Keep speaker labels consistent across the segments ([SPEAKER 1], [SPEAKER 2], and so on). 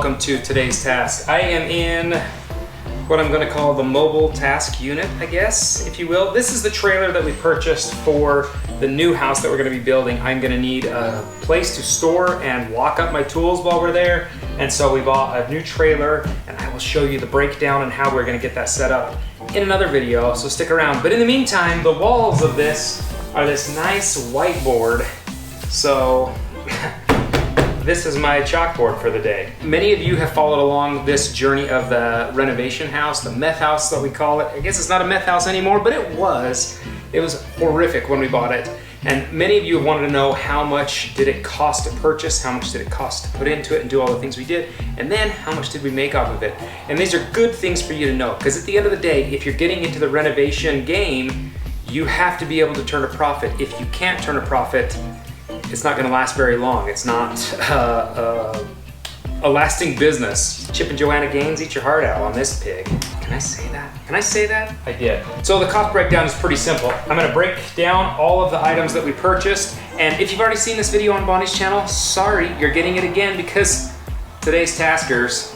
[SPEAKER 1] welcome to today's task. I am in what I'm going to call the mobile task unit, I guess, if you will. This is the trailer that we purchased for the new house that we're going to be building. I'm going to need a place to store and lock up my tools while we're there, and so we bought a new trailer, and I will show you the breakdown and how we're going to get that set up in another video, so stick around. But in the meantime, the walls of this are this nice whiteboard, so this is my chalkboard for the day. Many of you have followed along this journey of the renovation house, the meth house that we call it. I guess it's not a meth house anymore, but it was. It was horrific when we bought it. And many of you have wanted to know how much did it cost to purchase, how much did it cost to put into it and do all the things we did, and then how much did we make off of it. And these are good things for you to know, because at the end of the day, if you're getting into the renovation game, you have to be able to turn a profit. If you can't turn a profit, it's not going to last very long. It's not a lasting business. Chip and Joanna Gaines, eat your heart out on this pig. Can I say that? Can I say that? I did. So the cost breakdown is pretty simple. I'm going to break down all of the items that we purchased. And if you've already seen this video on Bonnie's channel, sorry, you're getting it again because today's taskers,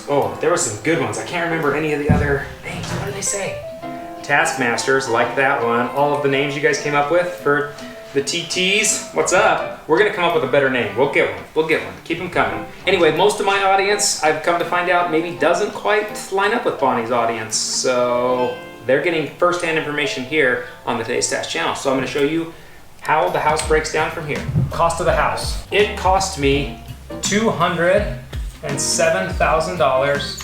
[SPEAKER 1] oh, there were some good ones. I can't remember any of the other names. What did they say? Taskmasters, like that one. All of the names you guys came up with for the TTs, what's up? We're gonna come up with a better name. We'll get one. We'll get one. Keep them coming. Anyway, most of my audience, I've come to find out, maybe doesn't quite line up with Bonnie's audience. So they're getting first-hand information here on the Today's Task channel. So I'm gonna show you how the house breaks down from here. Cost of the house. It cost me $207,000.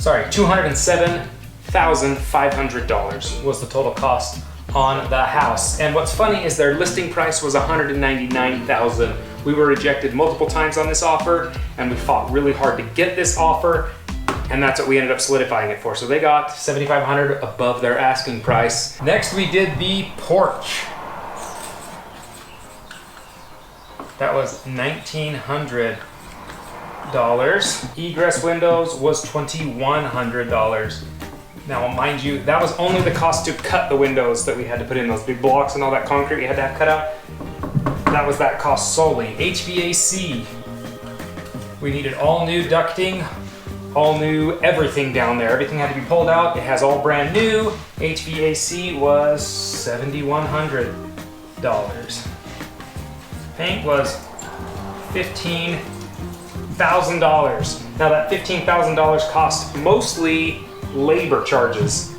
[SPEAKER 1] Sorry, $207,500 was the total cost on the house. And what's funny is their listing price was $199,000. We were rejected multiple times on this offer, and we fought really hard to get this offer, and that's what we ended up solidifying it for. So they got $7,500 above their asking price. Next, we did the porch. That was $1,900. Egress Windows was $2,100. Now, mind you, that was only the cost to cut the windows that we had to put in, those big blocks and all that concrete we had to have cut out. That was that cost solely. HVAC. We needed all new ducting, all new everything down there. Everything had to be pulled out. It has all brand new. HVAC was $7,100. Paint was $15,000. Now that $15,000 cost mostly labor charges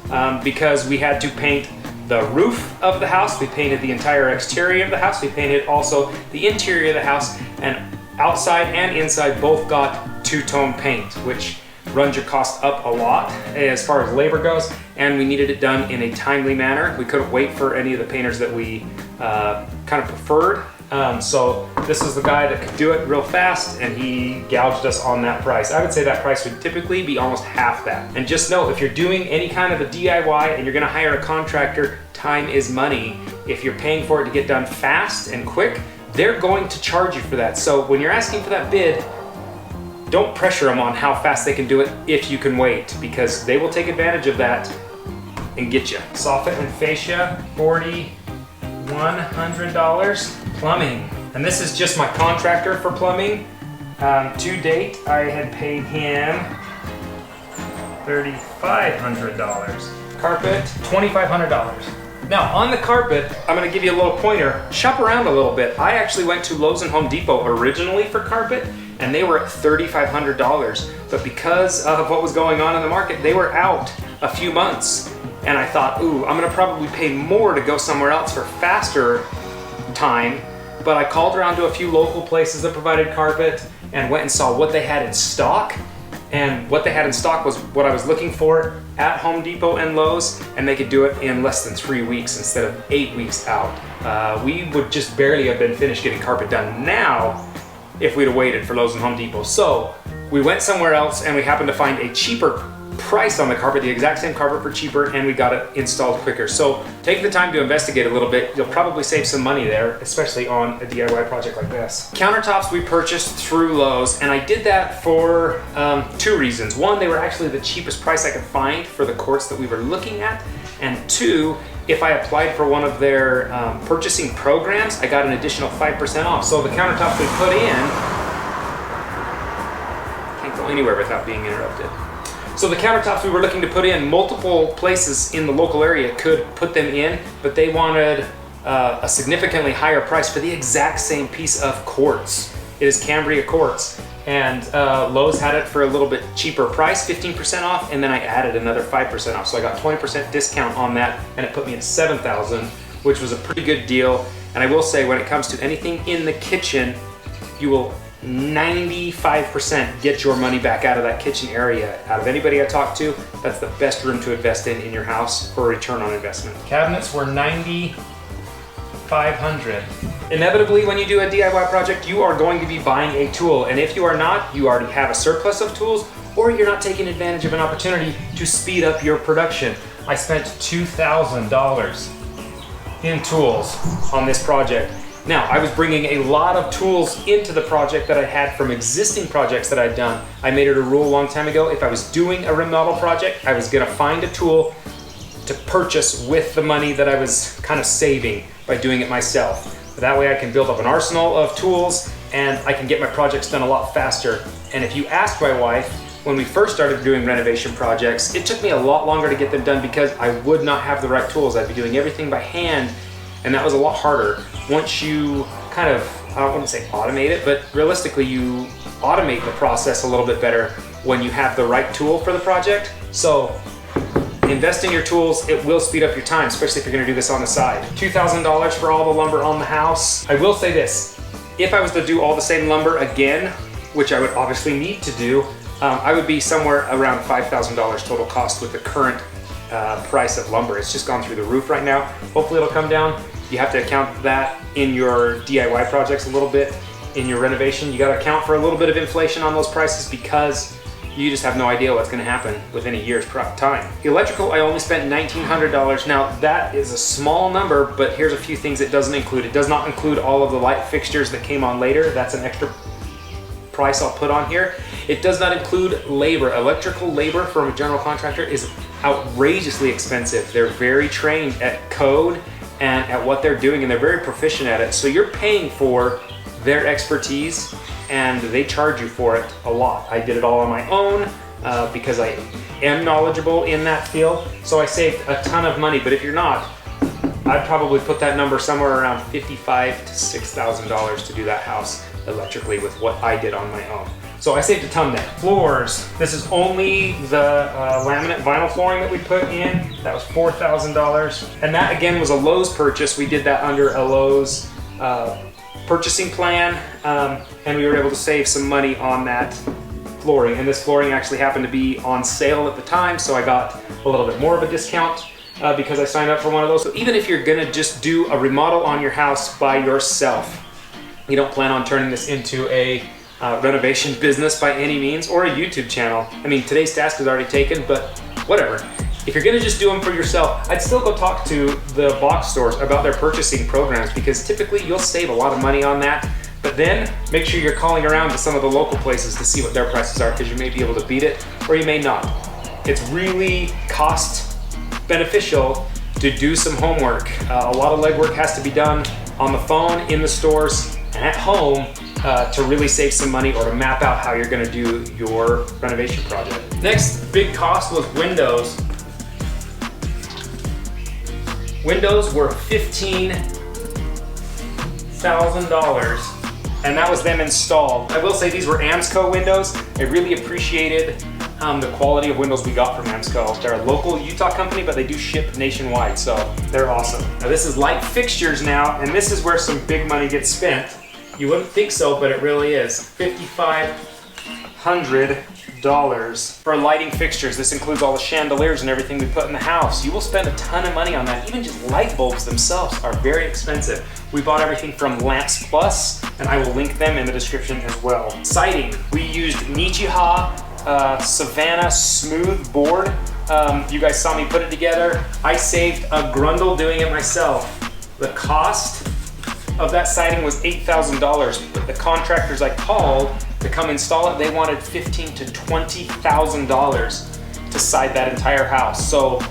[SPEAKER 1] because we had to paint the roof of the house, we painted the entire exterior of the house, we painted also the interior of the house, and outside and inside both got two-tone paint, which runs your cost up a lot as far as labor goes, and we needed it done in a timely manner. We couldn't wait for any of the painters that we kind of preferred. So this is the guy that could do it real fast, and he gouged us on that price. I would say that price would typically be almost half that. And just know, if you're doing any kind of a DIY and you're gonna hire a contractor, time is money. If you're paying for it to get done fast and quick, they're going to charge you for that. So when you're asking for that bid, don't pressure them on how fast they can do it if you can wait, because they will take advantage of that and get you. Soffit and fascia, $4,100. Plumbing, and this is just my contractor for plumbing. To date, I had paid him $3,500. Carpet, $2,500. Now on the carpet, I'm gonna give you a little pointer. Shop around a little bit. I actually went to Lowe's and Home Depot originally for carpet, and they were at $3,500. But because of what was going on in the market, they were out a few months. And I thought, ooh, I'm gonna probably pay more to go somewhere else for faster time. But I called around to a few local places that provided carpet and went and saw what they had in stock. And what they had in stock was what I was looking for at Home Depot and Lowe's, and they could do it in less than 3 weeks instead of 8 weeks out. We would just barely have been finished getting carpet done now if we'd have waited for Lowe's and Home Depot. So we went somewhere else, and we happened to find a cheaper price on the carpet, the exact same carpet for cheaper, and we got it installed quicker. So take the time to investigate a little bit. You'll probably save some money there, especially on a DIY project like this. Countertops we purchased through Lowe's, and I did that for 2 reasons. One, they were actually the cheapest price I could find for the quartz that we were looking at, and 2, if I applied for one of their purchasing programs, I got an additional 5% off. So the countertops we put in go anywhere without being interrupted. So the countertops we were looking to put in, multiple places in the local area could put them in, but they wanted a significantly higher price for the exact same piece of quartz. It is Cambria quartz, and Lowe's had it for a little bit cheaper price, 15% off, and then I added another 5% off. So I got 20% discount on that, and it put me at $7,000, which was a pretty good deal. And I will say, when it comes to anything in the kitchen, you will 95% get your money back out of that kitchen area. Out of anybody I talked to, that's the best room to invest in your house for a return on investment. Cabinets were $9,500. Inevitably, when you do a DIY project, you are going to be buying a tool. And if you are not, you already have a surplus of tools, or you're not taking advantage of an opportunity to speed up your production. I spent $2,000 in tools on this project. Now, I was bringing a lot of tools into the project that I had from existing projects that I'd done. I made it a rule a long time ago, if I was doing a remodel project, I was gonna find a tool to purchase with the money that I was kind of saving by doing it myself. That way I can build up an arsenal of tools and I can get my projects done a lot faster. And if you ask my wife, when we first started doing renovation projects, it took me a lot longer to get them done because I would not have the right tools. I'd be doing everything by hand, and that was a lot harder. Once you kind of, I wouldn't say automate it, but realistically you automate the process a little bit better when you have the right tool for the project. So invest in your tools, it will speed up your time, especially if you're gonna do this on the side. $2,000 for all the lumber on the house. I will say this, if I was to do all the same lumber again, which I would obviously need to do, I would be somewhere around $5,000 total cost with the current price of lumber. It's just gone through the roof right now. Hopefully it'll come down. You have to account that in your DIY projects a little bit. In your renovation, you gotta account for a little bit of inflation on those prices because you just have no idea what's gonna happen within a year's time. Electrical, I only spent $1,900. Now that is a small number, but here's a few things it doesn't include. It does not include all of the light fixtures that came on later. That's an extra price I'll put on here. It does not include labor. Electrical labor from a general contractor is outrageously expensive. They're very trained at code and at what they're doing, and they're very proficient at it. So you're paying for their expertise and they charge you for it a lot. I did it all on my own because I am knowledgeable in that field. So I saved a ton of money, but if you're not, I'd probably put that number somewhere around $5,500 to $6,000 to do that house electrically with what I did on my own. So I saved a ton there. Floors, this is only the laminate vinyl flooring that we put in. That was $4,000. And that again was a Lowe's purchase. We did that under a Lowe's purchasing plan, and we were able to save some money on that flooring. And this flooring actually happened to be on sale at the time, so I got a little bit more of a discount because I signed up for one of those. So even if you're gonna just do a remodel on your house by yourself, you don't plan on turning this into a renovation business by any means, or a YouTube channel. I mean, today's task is already taken, but whatever. If you're gonna just do them for yourself, I'd still go talk to the box stores about their purchasing programs because typically you'll save a lot of money on that, but then make sure you're calling around to some of the local places to see what their prices are because you may be able to beat it or you may not. It's really cost beneficial to do some homework. A lot of legwork has to be done on the phone, in the stores, and at home to really save some money or to map out how you're gonna do your renovation project. Next big cost was windows. Windows were $15,000, and that was them installed. I will say these were Amsco windows. I really appreciated the quality of windows we got from Amsco. They're a local Utah company, but they do ship nationwide, so they're awesome. Now this is light fixtures now, and this is where some big money gets spent. You wouldn't think so, but it really is. $5,500 for lighting fixtures. This includes all the chandeliers and everything we put in the house. You will spend a ton of money on that. Even just light bulbs themselves are very expensive. We bought everything from Lamps Plus, and I will link them in the description as well. Siding, we used Nichiha Savannah smooth board. You guys saw me put it together. I saved a grundle doing it myself. The cost of that siding was $8,000, but the contractors I called to come install it, they wanted $15,000 to $20,000 to side that entire house. So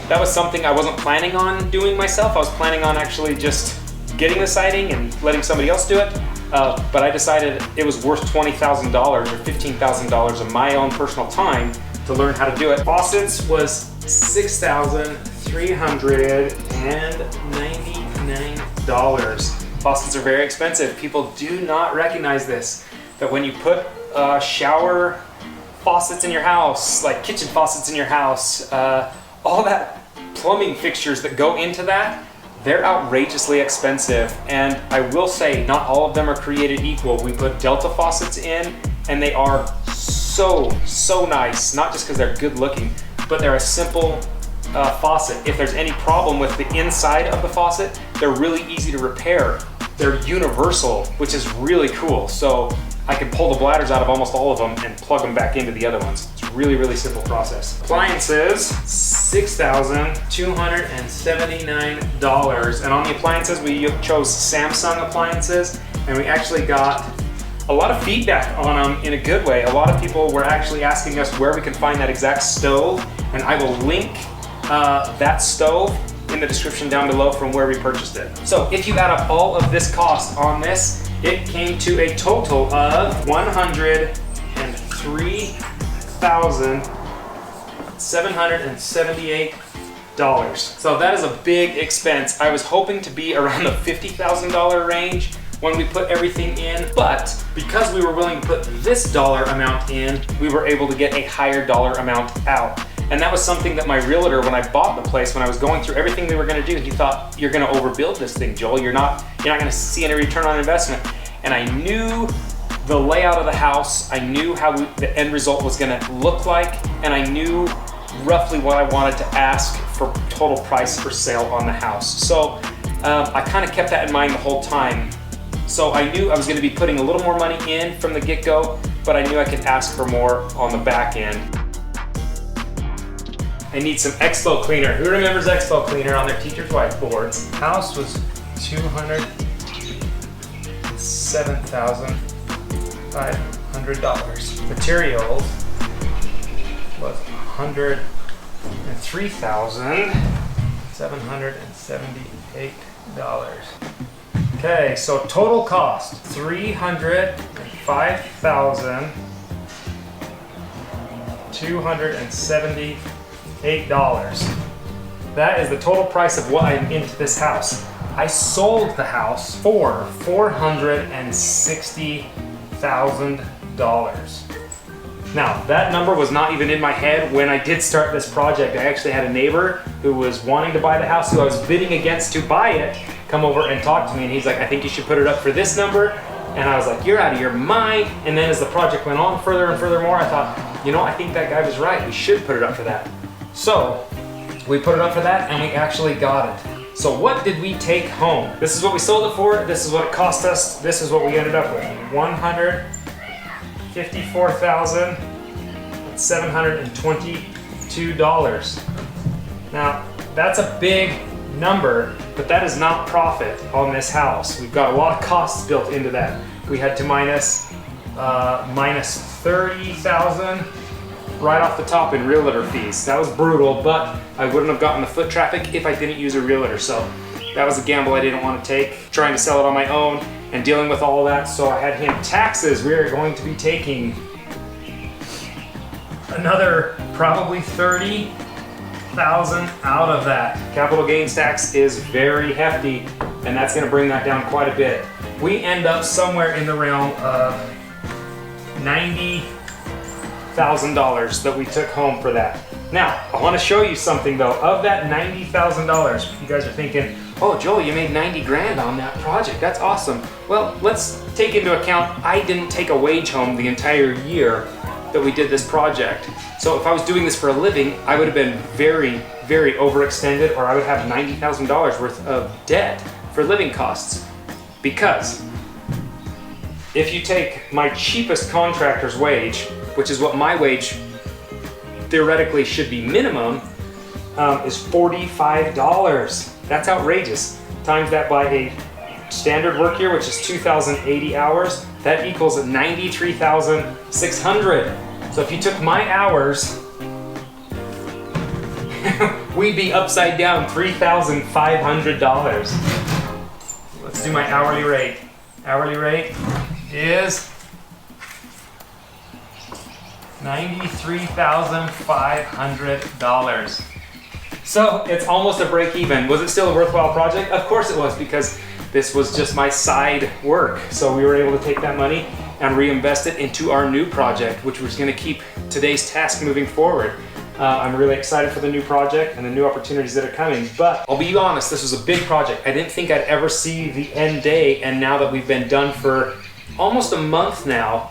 [SPEAKER 1] that was something I wasn't planning on doing myself. I was planning on actually just getting the siding and letting somebody else do it. but I decided it was worth $20,000 or $15,000 of my own personal time to learn how to do it. Faucets was $6,399. Faucets are very expensive. People do not recognize this, that when you put shower faucets in your house, like kitchen faucets in your house, all that plumbing fixtures that go into that, they're outrageously expensive. And I will say, not all of them are created equal. We put Delta faucets in, and they are so nice, not just because they're good looking, but they're a simple faucet. If there's any problem with the inside of the faucet, they're really easy to repair. They're universal, which is really cool. So I can pull the bladders out of almost all of them and plug them back into the other ones. It's a really simple process. Appliances, $6,279. And on the appliances, we chose Samsung appliances, and we actually got a lot of feedback on them in a good way. A lot of people were actually asking us where we can find that exact stove, and I will link that stove in the description down below from where we purchased it. So if you add up all of this cost on this, it came to a total of $103,778. So that is a big expense. I was hoping to be around the $50,000 range when we put everything in, but because we were willing to put this dollar amount in, we were able to get a higher dollar amount out. And that was something that my realtor, when I bought the place, when I was going through everything we were gonna do, he thought, you're gonna overbuild this thing, Joel. You're not gonna see any return on investment. And I knew the layout of the house, I knew how the end result was gonna look like, and I knew roughly what I wanted to ask for total price for sale on the house. So I kind of kept that in mind the whole time. So I knew I was gonna be putting a little more money in from the get-go, but I knew I could ask for more on the back end. I need some Expo cleaner. Who remembers Expo cleaner on their teacher's whiteboards? House was $207,500. Materials was $103,778. Okay, so total cost $305,278. That is the total price of what I'm into this house. I sold the house for $460,000. Now, that number was not even in my head when I did start this project. I actually had a neighbor who was wanting to buy the house, who I was bidding against to buy it, come over and talk to me, and he's like, I think you should put it up for this number. And I was like, you're out of your mind. And then as the project went on further and further more, I thought, you know, I think that guy was right. We should put it up for that. So we put it up for that, and we actually got it. So what did we take home? This is what we sold it for. This is what it cost us. This is what we ended up with. $154,722. Now, that's a big number, but that is not profit on this house. We've got a lot of costs built into that. We had to minus $30,000 right off the top in realtor fees. That was brutal, but I wouldn't have gotten the foot traffic if I didn't use a realtor. So that was a gamble I didn't want to take, trying to sell it on my own and dealing with all of that. So I had him taxes. We are going to be taking another probably $30,000 out of that. Capital gains tax is very hefty, and that's going to bring that down quite a bit. We end up somewhere in the realm of $90,000 that we took home for that. Now, I want to show you something though. Of that $90,000, you guys are thinking, oh, Joel, you made 90 grand on that project. That's awesome. Well, let's take into account I didn't take a wage home the entire year that we did this project. So if I was doing this for a living, I would have been very, very overextended, or I would have $90,000 worth of debt for living costs. Because if you take my cheapest contractor's wage, which is what my wage theoretically should be minimum, is $45. That's outrageous. Times that by a standard work year, which is 2,080 hours, that equals $93,600. So if you took my hours, we'd be upside down $3,500. Let's do my hourly rate. Hourly rate is $93,500. So it's almost a break even. Was it still a worthwhile project? Of course it was, because this was just my side work. So we were able to take that money and reinvest it into our new project, which was gonna keep today's task moving forward. I'm really excited for the new project and the new opportunities that are coming, but I'll be honest, this was a big project. I didn't think I'd ever see the end day, and now that we've been done for almost a month now,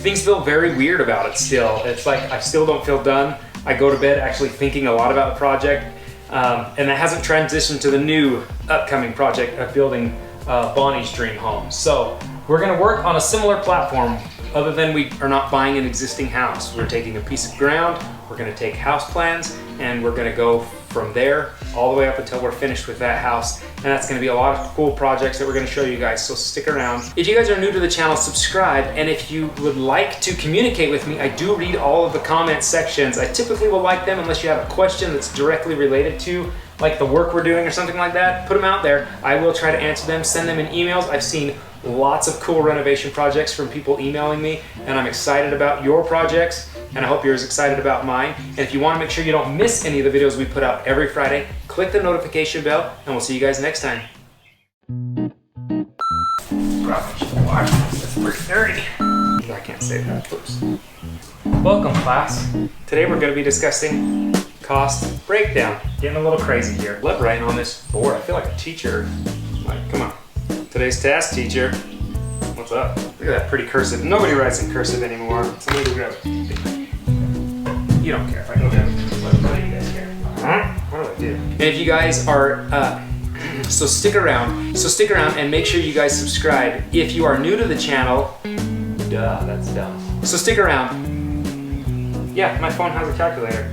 [SPEAKER 1] things feel very weird about it still. It's like I still don't feel done. I go to bed actually thinking a lot about the project, and that hasn't transitioned to the new upcoming project of building Bonnie's dream home. So we're gonna work on a similar platform, other than we are not buying an existing house. We're taking a piece of ground, we're gonna take house plans, and we're gonna go from there all the way up until we're finished with that house. And that's gonna be a lot of cool projects that we're gonna show you guys, so stick around. If you guys are new to the channel, subscribe, and if you would like to communicate with me, I do read all of the comment sections. I typically will like them unless you have a question that's directly related to like the work we're doing or something like that. Put them out there. I will try to answer them, send them in emails. I've seen lots of cool renovation projects from people emailing me, and I'm excited about your projects, and I hope you're as excited about mine. And if you want to make sure you don't miss any of the videos we put out every Friday, click the notification bell, and we'll see you guys next time. That's pretty dirty. I can't say that. Oops. Welcome, class. Today we're going to be discussing cost breakdown. Getting a little crazy here. Love writing on this board. I feel like a teacher. Like, come on. Today's task, teacher. What's up? Look at that pretty cursive. Nobody writes in cursive anymore. Somebody go grab it. You don't care if I go grab it. What do you guys care? What do I do? And if you guys are, so stick around. So stick around and make sure you guys subscribe. If you are new to the channel, duh, that's dumb. So stick around. Yeah, my phone has a calculator.